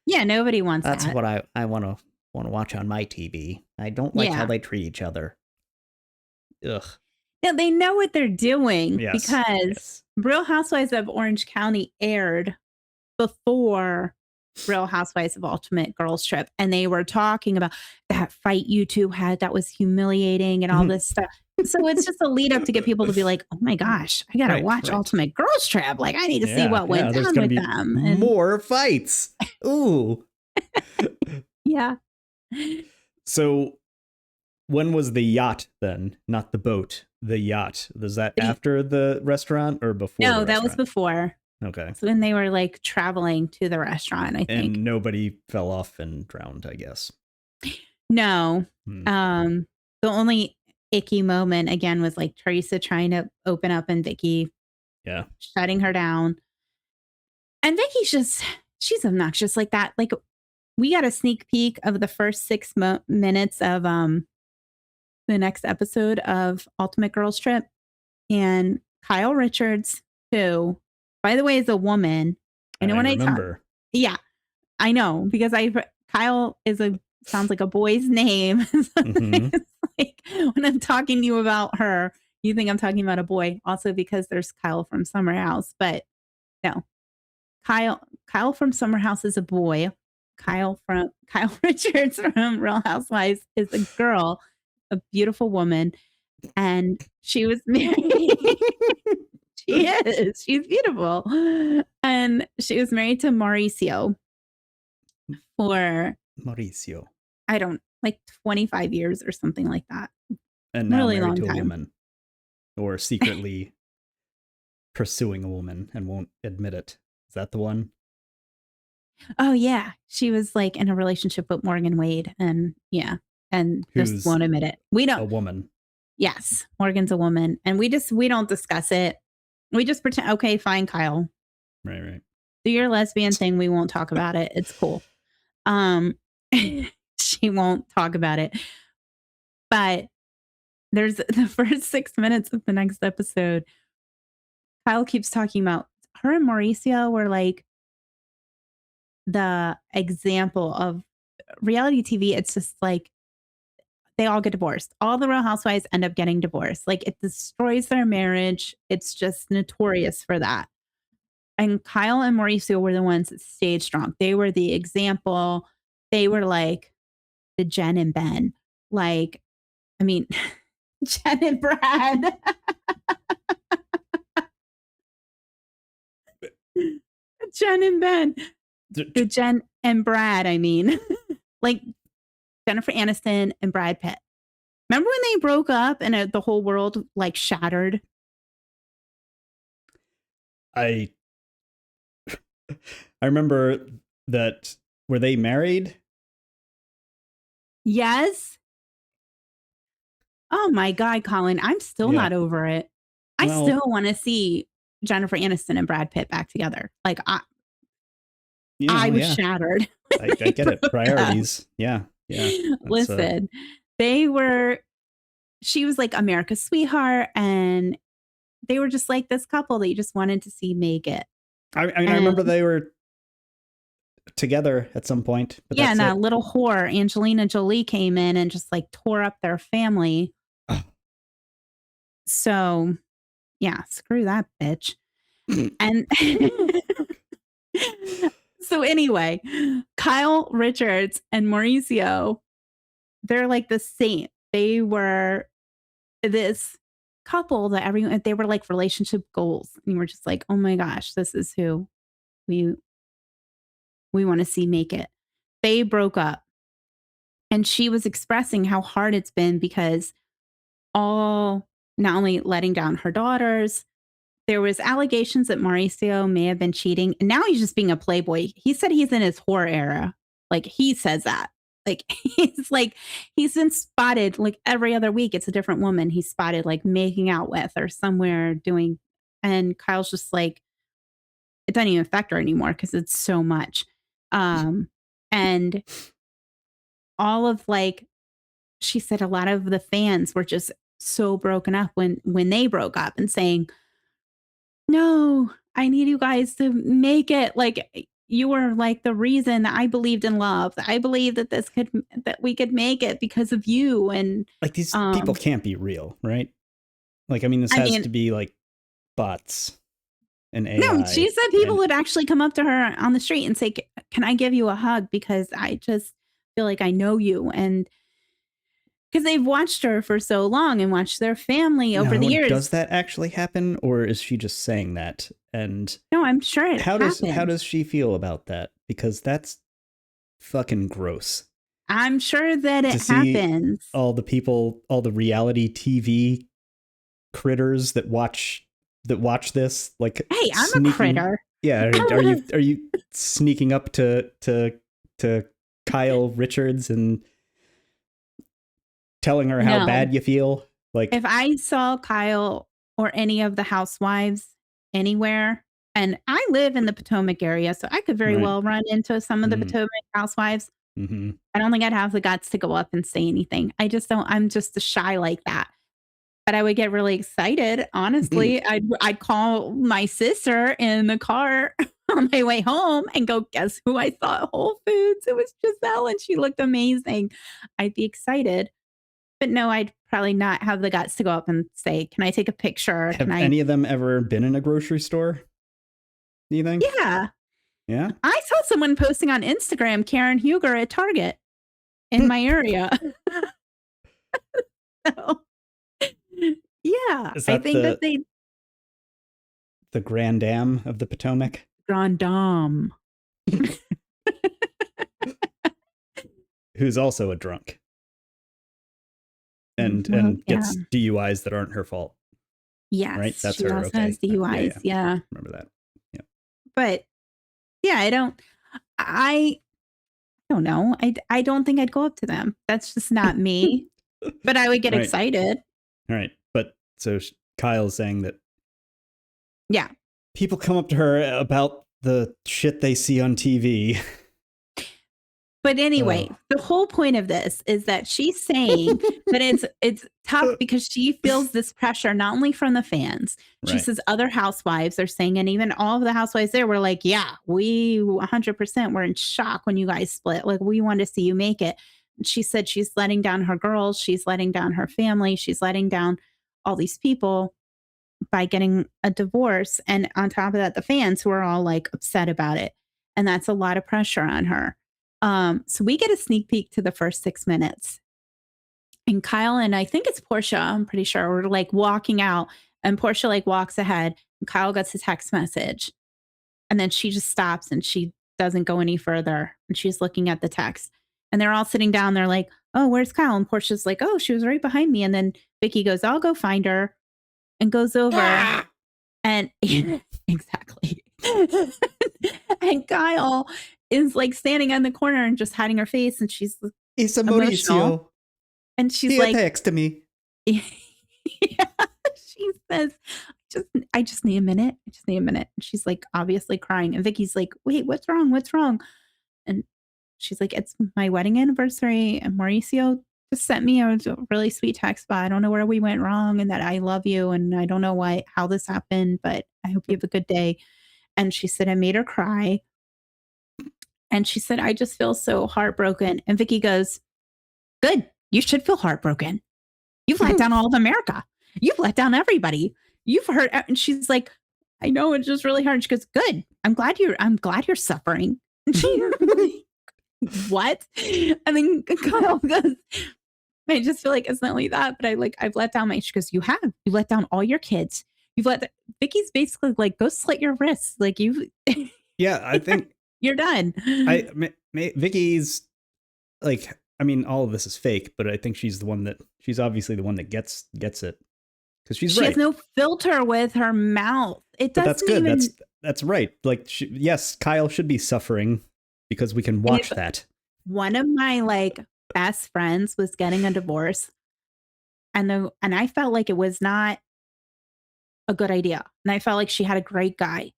Nobody wants that. That's what I want to watch on my TV. I don't like how they treat each other. Ugh. Yeah, they know what they're doing Yes. because Yes. Real Housewives of Orange County aired before Real Housewives of Ultimate Girls Trip. And they were talking about that fight you two had that was humiliating and all Mhm. this stuff. So it's just a lead up to get people to be like, oh my gosh, I got to Right, watch right. Ultimate Girls Trip. Like, I need to see Yeah, what went there's down gonna with be them. And more fights. Ooh. yeah. So when was the yacht then? Not the boat, the yacht. Was that The- after the restaurant or before No, the that was restaurant? before. Okay. So when they were like traveling to the restaurant, I think. And nobody fell off and drowned, I guess. No. Hmm. The only icky moment again was like Teresa trying to open up and Vicky Yeah. shutting her down. And Vicky's she's obnoxious like that. Like we got a sneak peek of the first 6 minutes of the next episode of Ultimate Girls Trip. And Kyle Richards, who, by the way, is a woman. I know when I talk. remember. Yeah, I know because Kyle sounds like a boy's name. Mhm. It's like when I'm talking to you about her, you think I'm talking about a boy. Also because there's Kyle from Summer House, but no, Kyle from Summer House is a boy. Kyle Richards from Real Housewives is a girl, a beautiful woman, and she was married. She is. She's beautiful. And she was married to Mauricio for, Mauricio. I don't, like 25 years or something like that. And now Really married long to a time. woman. Or secretly pursuing a woman and won't admit it. Is that the one? Oh, yeah. She was like in a relationship with Morgan Wade. And yeah. And just Who's won't admit it. We a don't. woman. Yes. Morgan's a woman. And we don't discuss it. We just pretend, okay, fine, Kyle. Right. Do your lesbian thing. We won't talk about it. It's cool. She won't talk about it. But there's the first 6 minutes of the next episode. Kyle keeps talking about her and Mauricio were like the example of reality TV. It's just like they all get divorced. All the Real Housewives end up getting divorced. Like it destroys their marriage. It's just notorious for that. And Kyle and Mauricio were the ones that stayed strong. They were the example. They were like the Jen and Ben. Like, I mean, Jen and Brad. Jen and Ben. The Jen and Brad, I mean. Like Jennifer Aniston and Brad Pitt. Remember when they broke up and the whole world like shattered? I remember that. Were they married? Yes. Oh my God, Colin. I'm still Yeah. not over it. I Well- still want to see Jennifer Aniston and Brad Pitt back together. Like I was shattered. I get it. Priorities. Yeah. Listen, she was like America's sweetheart, and they were just like this couple that you just wanted to see make it. I mean, I remember they were together at some point. But Yeah, that's and that it. little whore, Angelina Jolie, came in and just like tore up their family. Oh. So, yeah, screw that bitch. And so anyway, Kyle Richards and Mauricio, they're like the same. They were this couple that they were like relationship goals. And you were just like, oh my gosh, this is who we want to see make it. They broke up. And she was expressing how hard it's been because not only letting down her daughters, there was allegations that Mauricio may have been cheating. And now he's just being a playboy. He said he's in his whore era. Like he says that. Like he's been spotted like every other week. It's a different woman he's spotted like making out with or somewhere doing. And Kyle's just like, it doesn't even affect her anymore because it's so much. And all of like, she said a lot of the fans were just so broken up when they broke up and saying, no, I need you guys to make it. Like you were like the reason that I believed in love. I believe that that we could make it because of you. And like these people can't be real, right? Like, I mean, this I has mean- to be like bots and AI. No, she said people and- would actually come up to her on the street and say, "Can I give you a hug? Because I just feel like I know you." And because they've watched her for so long and watched their family over the years. Does that actually happen, or is she just saying that? And No, I'm sure it happens. how does she feel about that? Because that's fucking gross. I'm sure that it To see happens. all the people, all the reality TV critters that watch this, like, Hey, I'm a critter. Yeah, are you sneaking up to Kyle Richards and telling her how No. bad you feel? Like, If I saw Kyle or any of the housewives anywhere, and I live in the Potomac area, so I could very Right. well run into some of the Mhm. Potomac housewives. mm-hmm. I don't think I'd have the guts to go up and say anything. I just don't. I'm just shy like that. But I would get really excited. Honestly, I'd call my sister in the car on my way home and go, "Guess who I saw at Whole Foods? It was Giselle, and she looked amazing." I'd be excited. But no, I'd probably not have the guts to go up and say, "Can I take a picture? Have Can I?" any of them ever been in a grocery store? Do you think? Yeah. Yeah. I saw someone posting on Instagram, Karen Huger at Target in my area. So, yeah. Is I that think that they the Grand Dam of the Potomac? Grand Dame. Who's also a drunk. And Well, gets DUIs that aren't her fault. Yes. Right? That's she her. also Okay. has DUIs. Yeah. Remember that. But yeah, I don't know. I don't think I'd go up to them. That's just not me. But I would get Right. excited. All right. But so Kyle's saying that Yeah. people come up to her about the shit they see on TV. But anyway, the whole point of this is that she's saying that it's tough because she feels this pressure not only from the fans. She Right. says other housewives are saying, and even all of the housewives there were like, "Yeah, we 100% were in shock when you guys split. Like, we want to see you make it." She said she's letting down her girls, she's letting down her family, she's letting down all these people by getting a divorce, and on top of that, the fans who are all like upset about it, and that's a lot of pressure on her. So we get a sneak peek to the first 6 minutes. And Kyle and I think it's Portia, I'm pretty sure, we're like walking out, and Portia like walks ahead, and Kyle gets his text message. And then she just stops and she doesn't go any further. And she's looking at the text. And they're all sitting down. They're like, "Oh, where's Kyle?" And Portia's like, "Oh, she was right behind me." And then Vicky goes, "I'll go find her," and goes over. And exactly. And Kyle is like standing in the corner and just hiding her face. And she's It's Emotional. And she's He like, text me. yeah, she says, I just need a minute. I just need a minute. And she's like obviously crying. And Vicky's like, "Wait, what's wrong? What's wrong?" And she's like, "It's my wedding anniversary. And Mauricio just sent me a really sweet text, but I don't know where we went wrong, and that I love you. And I don't know how this happened, but I hope you have a good day." And she said, I made her cry. And she said, "I just feel so heartbroken." And Vicky goes, "Good. You should feel heartbroken. You've let down all of America. You've let down everybody. You've hurt." And she's like, "I know, it's just really hard." And she goes, "Good. I'm glad you're suffering." And she's like, "What?" And then Kyle goes, "I just feel like it's not only that, but I've let down my," she goes, "You let down all your kids. Vicky's basically like, go slit your wrists. Like Yeah, I think you're done." Vicky's like, I mean, all of this is fake, but I think she's obviously the one that gets it, because she's she right. has no filter with her mouth. It But doesn't that's good. even. That's right. Like, yes, Kyle should be suffering because we can watch that. One of my like best friends was getting a divorce, and I felt like it was not a good idea. And I felt like she had a great guy.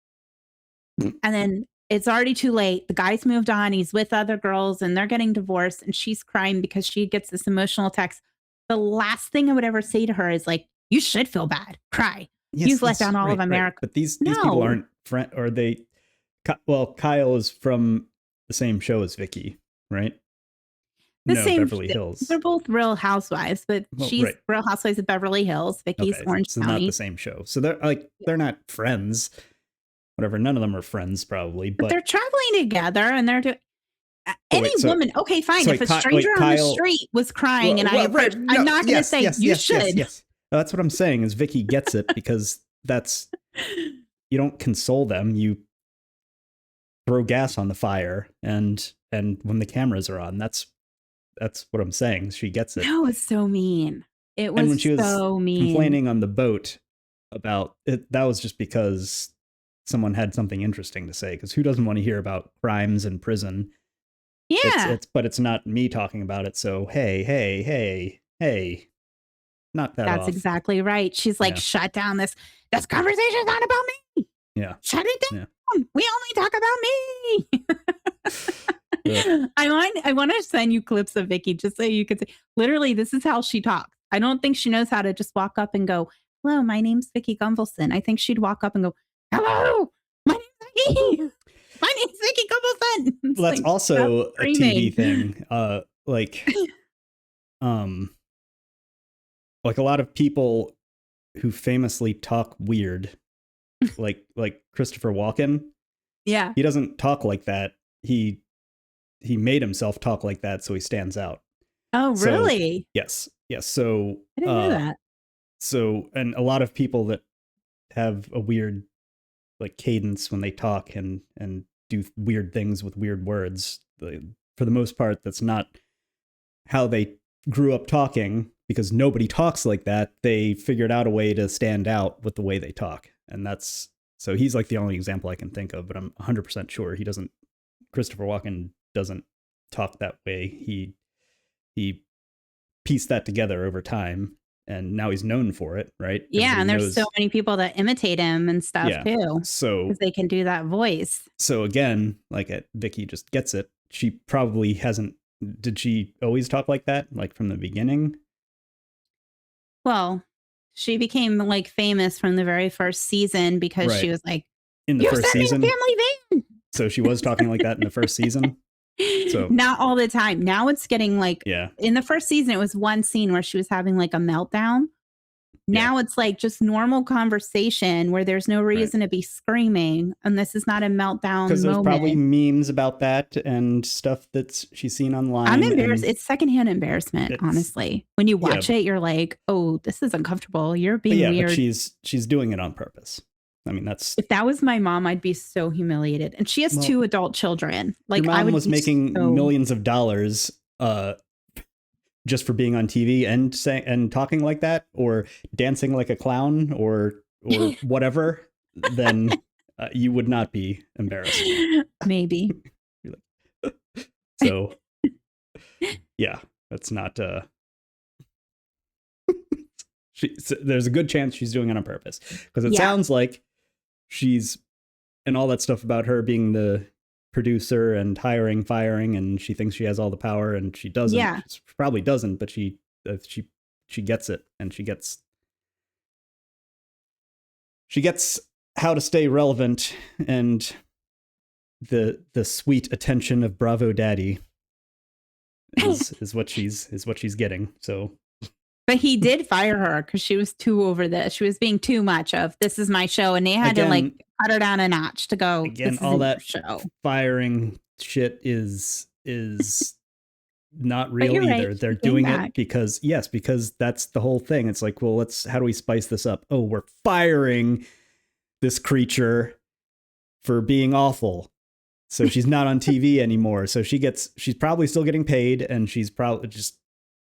And then it's already too late. The guy's moved on. He's with other girls and they're getting divorced. And she's crying because she gets this emotional text. The last thing I would ever say to her is like, "You should feel bad. Cry. You've let down all of America." But these people aren't friend, or they. Well, Kyle is from the same show as Vicky, right? The No, same. Beverly Hills. They're both Real Housewives, but Well, she's right. Real Housewives of Beverly Hills. Vicky's Okay, Orange so County. not the same show. So they're not friends. Whatever. None of them are friends, probably. But But they're traveling together, and they're doing. Any wait, so- woman, okay, fine. so if wait, a stranger on the Kyle- street was crying and I Well, approached, right, I'm no, not going to say you should. Yes. That's what I'm saying. Is Vicky gets it because that's you don't console them. You throw gas on the fire, and when the cameras are on, that's what I'm saying. She gets it. That was so mean. It was And when she was so mean. complaining on the boat about it, that was just because someone had something interesting to say. Because who doesn't want to hear about crimes in prison? Yeah. But it's not me talking about it. So hey, knock that off. That's exactly right. She's like, Yeah. shut down this conversation's not about me. Yeah. Shut it down. Yeah. We only talk about me. Yeah. I want to send you clips of Vicky just so you could see. Literally, this is how she talks. I don't think she knows how to just walk up and go, hello, my name's Vicky Gunvalson. I think she'd walk up and go, hello, my name's Vicky. My name's Vicky Gunvalson. It's Well, that's like, also stop a TV screaming. thing. Like a lot of people who famously talk weird, like Christopher Walken. Yeah. He doesn't talk like that. He made himself talk like that, so he stands out. Oh, So, really? Yes. So I didn't know that. So, and a lot of people that have a weird like cadence when they talk and do weird things with weird words, for the most part, that's not how they grew up talking, because nobody talks like that. They figured out a way to stand out with the way they talk. And that's, so he's like the only example I can think of, but I'm 100% sure Christopher Walken doesn't talk that way. He pieced that together over time, and now he's known for it, right? Yeah, Everybody and there's knows- so many people that imitate him and stuff Yeah. too, So because they can do that voice. so again, like Vicky just gets it. She probably hasn't. Did she always talk like that, like from the beginning? Well, she became like famous from the very first season because she Right. was like, In the "You're first sending season, family van." so she was talking like that in the first season. So- Not all the time. Now it's getting like Yeah, in the first season, it was one scene where she was having like a meltdown. Now it's like just normal conversation where there's no reason to be screaming, and this is not a meltdown because there's moment. probably memes about that and stuff that she's seen online. I'm embarrassed. and- It's secondhand embarrassment, It's- honestly. When you watch it, you're like, "Oh, this is uncomfortable. You're but being yeah, weird." but she's doing it on purpose. I mean, that's If that was my mom, I'd be so humiliated. And she has Well, 2 adult children. Like your I mom would was be making so- millions of dollars just for being on TV and saying and talking like that, or dancing like a clown, or whatever, then you would not be embarrassed. Maybe. So yeah, that's not there's a good chance she's doing it on purpose, because it sounds like she's, and all that stuff about her being the producer and hiring, firing, and she thinks she has all the power, and she doesn't. Yeah. She probably doesn't, but she gets it, and she gets how to stay relevant and the sweet attention of Bravo Daddy is what she's getting. So, But he did fire her because she was too over this. She was being too much of this is my show, and they had to like cut her down a notch to go. Again, this all isn't that your show. firing shit is not real you're either. right, They're she came doing back. it because that's the whole thing. It's like, well, how do we spice this up? Oh, we're firing this creature for being awful. So she's not on TV anymore. So she's probably still getting paid, and she's probably just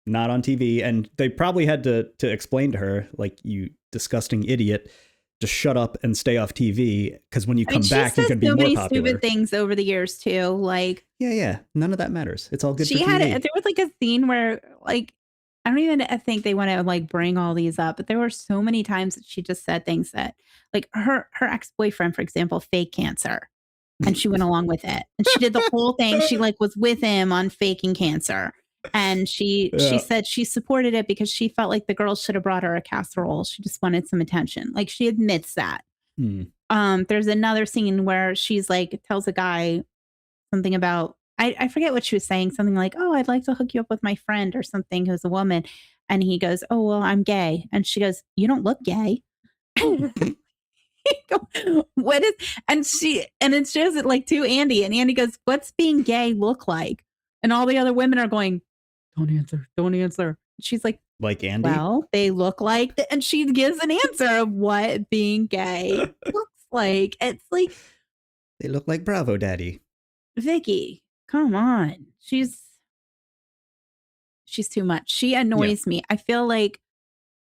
not on TV. And they probably had to explain to her, like, you disgusting idiot, to shut up and stay off TV, because when you come back, you can be so more many popular. stupid things over the years too. Like Yeah. None of that matters. It's all good she for had TV. there was like a scene where like I don't even think they want to like bring all these up, but there were so many times that she just said things that like her ex-boyfriend, for example, fake cancer. And she went along with it. And she did the whole thing. She like was with him on faking cancer. And she said she supported it because she felt like the girls should have brought her a casserole. She just wanted some attention. Like she admits that. There's another scene where she's like tells a guy something about I forget what she was saying, something like, "Oh, I'd like to hook you up with my friend," or something, who's a woman. And he goes, "Oh, well, I'm gay." And she goes, "You don't look gay." What is and it shows it like to Andy, and Andy goes, "What's being gay look like?" And all the other women are going, "Don't answer, don't answer." She's like, Like Andy? "Well, they look like," and she gives an answer of what being gay looks like. It's like, They look like Bravo Daddy. Vicky, come on. She's too much. She annoys me. I feel like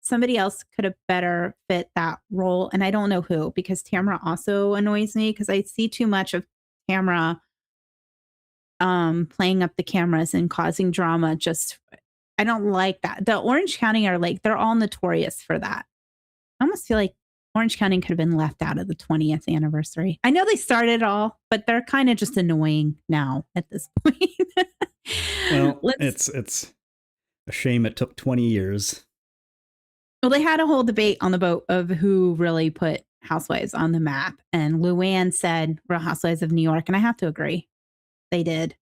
somebody else could have better fit that role. And I don't know who, because Tamara also annoys me because I see too much of Tamara playing up the cameras and causing drama. Just I don't like that. The Orange County are like, they're all notorious for that. I almost feel like Orange County could have been left out of the 20th anniversary. I know they started it all, but they're kind of just annoying now at this point. Well, it's a shame it took 20 years. Well, they had a whole debate on the boat of who really put Housewives on the map. And Luann said Real Housewives of New York. And I have to agree. They did.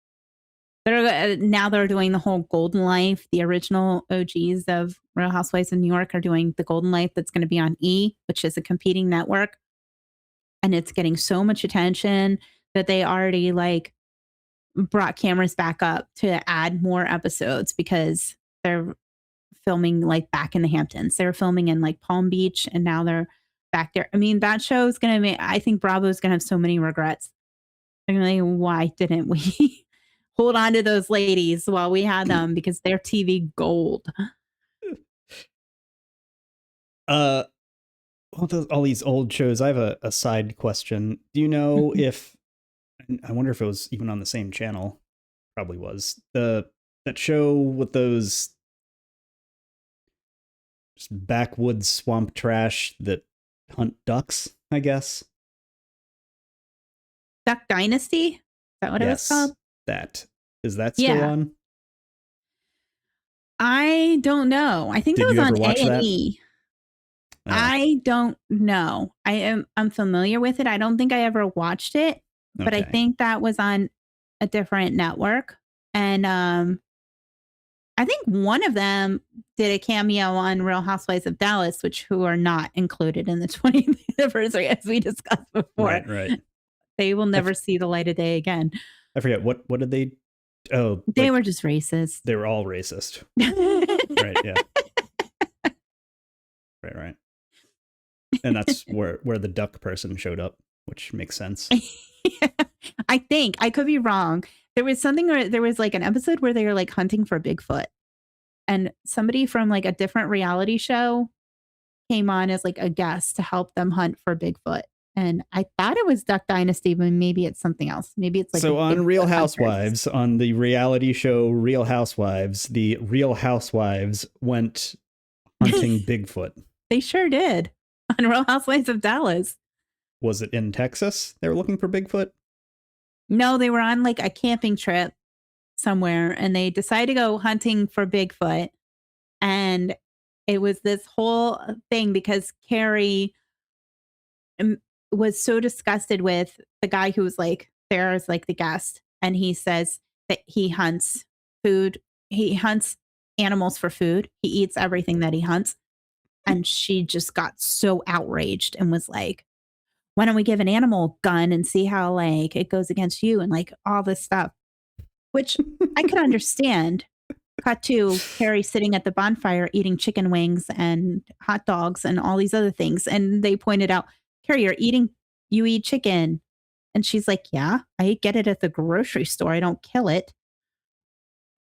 Now they're doing the whole Golden Life. The original OGs of Real Housewives of New York are doing the Golden Life that's going to be on E, which is a competing network. And it's getting so much attention that they already like brought cameras back up to add more episodes because they're filming like back in the Hamptons. They were filming in like Palm Beach and now they're back there. I mean, that show is going to make, I think Bravo's going to have so many regrets. They're going to be like, why didn't we hold on to those ladies while we had them, because they're TV gold. All these old shows. I have a side question. Do you know if, I wonder if it was even on the same channel, probably was, that show with those just backwoods swamp trash that hunt ducks, I guess? Duck Dynasty? Is that what it was called? Is that still on? I don't know. I think Did that was you ever on watch that? A&E. I don't know. I'm familiar with it. I don't think I ever watched it, but I think that was on a different network. And I think one of them did a cameo on Real Housewives of Dallas, who are not included in the 20th anniversary, as we discussed before. Right. They will never see the light of day again. I forget what did they? Oh, they were just racist. They were all racist. Right. Yeah. Right. And that's where the duck person showed up, which makes sense. Yeah, I think I could be wrong. There was something where there was like an episode where they were like hunting for Bigfoot, and somebody from like a different reality show came on as like a guest to help them hunt for Bigfoot. And I thought it was Duck Dynasty, but maybe it's something else. Maybe it's like so on Real Housewives, on the reality show Real Housewives, the Real Housewives went hunting Bigfoot. They sure did on Real Housewives of Dallas. Was it in Texas? They were looking for Bigfoot? No, they were on like a camping trip somewhere and they decided to go hunting for Bigfoot. And it was this whole thing because Carrie was so disgusted with the guy who was like there as like the guest. And he says that he hunts food. He hunts animals for food. He eats everything that he hunts. And she just got so outraged and was like, why don't we give an animal a gun and see how like it goes against you and like all this stuff, which I could understand. Cut to Carrie sitting at the bonfire eating chicken wings and hot dogs and all these other things. And they pointed out, Carrie, you eat chicken. And she's like, yeah, I get it at the grocery store. I don't kill it.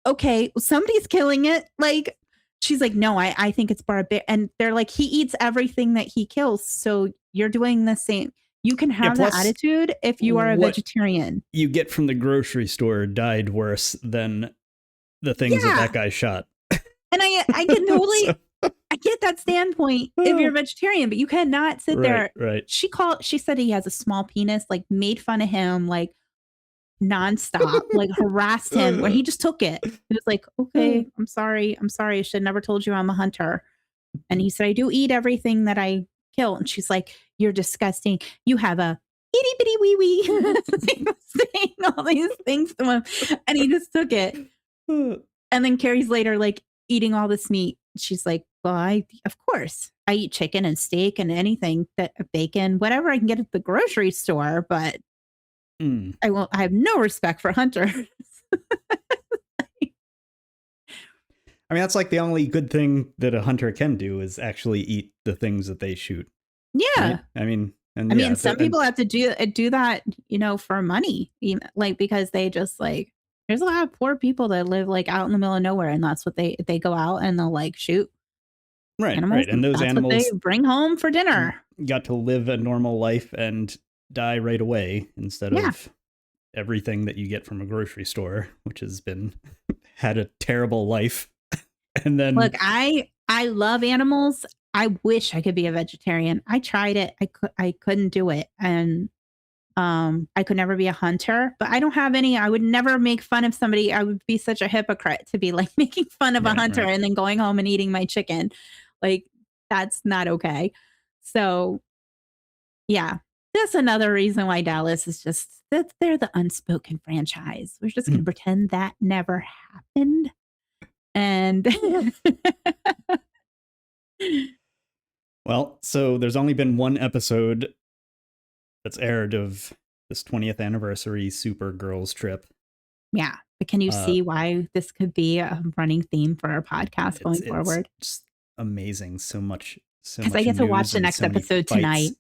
Okay, well, somebody's killing it. Like, she's like, no, I think it's barbaric. And they're like, he eats everything that he kills. So you're doing the same. You can have that attitude if you are a vegetarian. You get from the grocery store died worse than the things that guy shot. And I can totally, I get that standpoint if you're a vegetarian, but you cannot sit there. Right. She said he has a small penis, like made fun of him, like nonstop, like harassed him where he just took it. He was like, okay, I'm sorry. I should have never told you I'm a hunter. And he said, I do eat everything that I kill. And she's like, you're disgusting. You have a itty bitty wee wee, saying all these things to him, and he just took it. And then Carrie's later like eating all this meat. She's like, well, of course I eat chicken and steak and anything that bacon, whatever I can get at the grocery store, but I have no respect for Hunter. I mean, that's like the only good thing that a hunter can do is actually eat the things that they shoot. Yeah. Right? I mean, Some people have to do that, for money, even, like, because they just like, there's a lot of poor people that live like out in the middle of nowhere, and that's what they go out and they'll like shoot animals. Right. And those that's animals what they bring home for dinner. Got to live a normal life and die right away instead of everything that you get from a grocery store, which has been had a terrible life. And then look, I love animals. I wish I could be a vegetarian. I tried it. I couldn't do it. And I could never be a hunter, but I don't have any. I would never make fun of somebody. I would be such a hypocrite to be like making fun of a hunter and then going home and eating my chicken. Like, that's not okay. So yeah, that's another reason why Dallas is just that they're the unspoken franchise. We're just going to pretend that never happened. And well, so there's only been one episode that's aired of this 20th anniversary Super Girls Trip. Yeah, but can you see why this could be a running theme for our podcast going forward? It's amazing. So much. Because I get to watch the next episode tonight,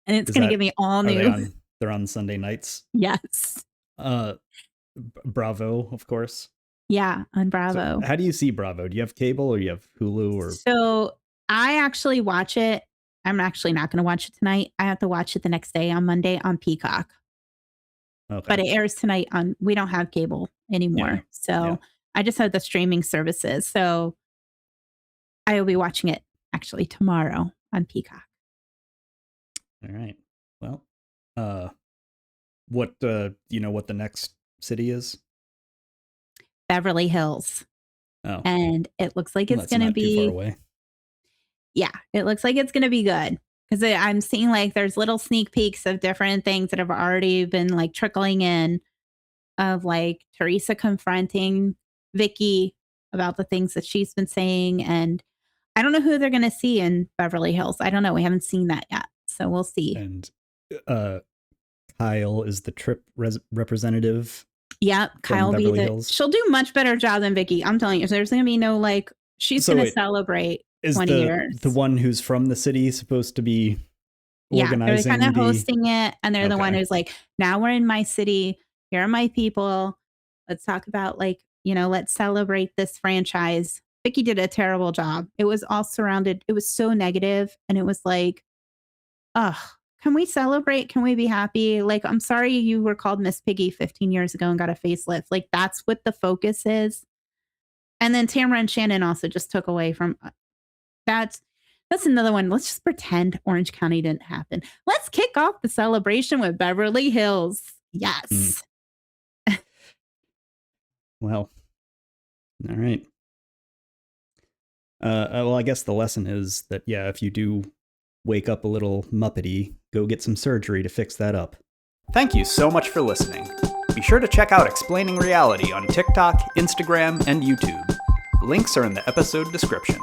and it's going to give me all new. They're on Sunday nights. Yes. Bravo, of course. Yeah, on Bravo. So how do you see Bravo? Do you have cable or you have Hulu? Or so I actually watch it. I'm actually not going to watch it tonight. I have to watch it the next day on Monday on Peacock. Okay. But it airs tonight on. We don't have cable anymore, so I just have the streaming services. So I will be watching it actually tomorrow on Peacock. All right. Well, what you know what the next city is? Beverly Hills. Oh. And it looks like it's going to be too far away. Yeah, it looks like it's going to be good because I'm seeing like there's little sneak peeks of different things that have already been like trickling in of like Teresa confronting Vicky about the things that she's been saying. And I don't know who they're going to see in Beverly Hills. I don't know. We haven't seen that yet. So we'll see. And Kyle is the Trip representative. Yeah, Kyle will be she'll do much better job than Vicky. I'm telling you. So there's going to be no like, she's going to celebrate 20 years. The one who's from the city supposed to be organizing? They're kind of hosting it. And they're the one who's like, now we're in my city. Here are my people. Let's talk about like, let's celebrate this franchise. Vicky did a terrible job. It was all surrounded. It was so negative. And it was like, can we celebrate? Can we be happy? Like, I'm sorry you were called Miss Piggy 15 years ago and got a facelift. Like, that's what the focus is. And then Tamara and Shannon also just took away from that's another one. Let's just pretend Orange County didn't happen. Let's kick off the celebration with Beverly Hills. Yes. Well, all right. Well, I guess the lesson is that, if you do wake up a little muppety, go get some surgery to fix that up. Thank you so much for listening. Be sure to check out Explaining Reality on TikTok, Instagram, and YouTube. Links are in the episode description.